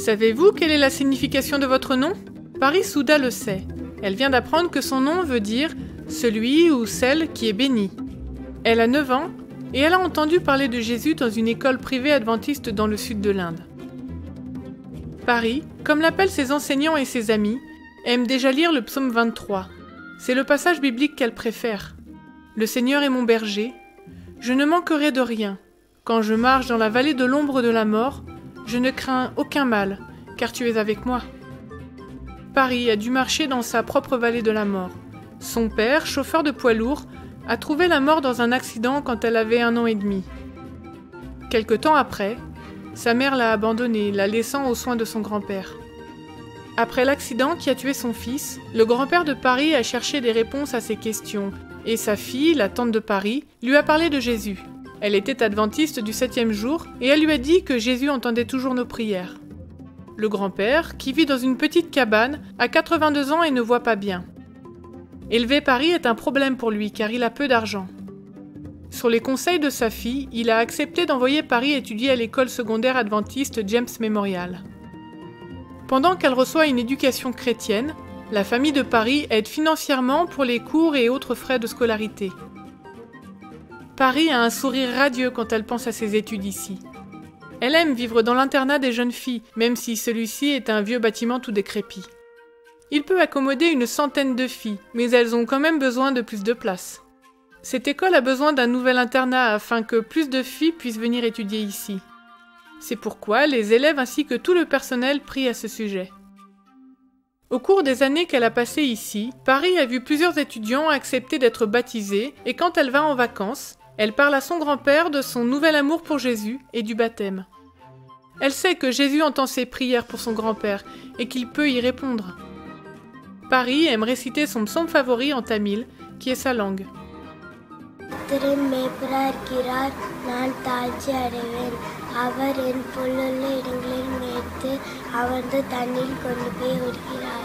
Savez-vous quelle est la signification de votre nom ? Paris Souda le sait. Elle vient d'apprendre que son nom veut dire « celui ou celle qui est béni ». Elle a 9 ans et elle a entendu parler de Jésus dans une école privée adventiste dans le sud de l'Inde. Paris, comme l'appellent ses enseignants et ses amis, aime déjà lire le psaume 23. C'est le passage biblique qu'elle préfère. « Le Seigneur est mon berger, je ne manquerai de rien. Quand je marche dans la vallée de l'ombre de la mort, je ne crains aucun mal, car tu es avec moi. » Paris a dû marcher dans sa propre vallée de la mort. Son père, chauffeur de poids lourd, a trouvé la mort dans un accident quand elle avait 1 an et demi. Quelque temps après, sa mère l'a abandonnée, la laissant aux soins de son grand-père. Après l'accident qui a tué son fils, le grand-père de Paris a cherché des réponses à ses questions, et sa fille, la tante de Paris, lui a parlé de Jésus. Elle était adventiste du 7e jour, et elle lui a dit que Jésus entendait toujours nos prières. Le grand-père, qui vit dans une petite cabane, a 82 ans et ne voit pas bien. Élever Paris est un problème pour lui car il a peu d'argent. Sur les conseils de sa fille, il a accepté d'envoyer Paris étudier à l'école secondaire adventiste James Memorial. Pendant qu'elle reçoit une éducation chrétienne, la famille de Paris aide financièrement pour les cours et autres frais de scolarité. Paris a un sourire radieux quand elle pense à ses études ici. Elle aime vivre dans l'internat des jeunes filles, même si celui-ci est un vieux bâtiment tout décrépit. Il peut accommoder une centaine de filles, mais elles ont quand même besoin de plus de place. Cette école a besoin d'un nouvel internat afin que plus de filles puissent venir étudier ici. C'est pourquoi les élèves ainsi que tout le personnel prient à ce sujet. Au cours des années qu'elle a passées ici, Paris a vu plusieurs étudiants accepter d'être baptisés et quand elle va en vacances, elle parle à son grand-père de son nouvel amour pour Jésus et du baptême. Elle sait que Jésus entend ses prières pour son grand-père et qu'il peut y répondre. Paris aime réciter son psaume favori en tamil, qui est sa langue. அவர் என் புல்லுள்ள இடங்களில் மேய்த்து அமர்ந்து தண்ணீர் கொண்டு போய் விடுகிறார்.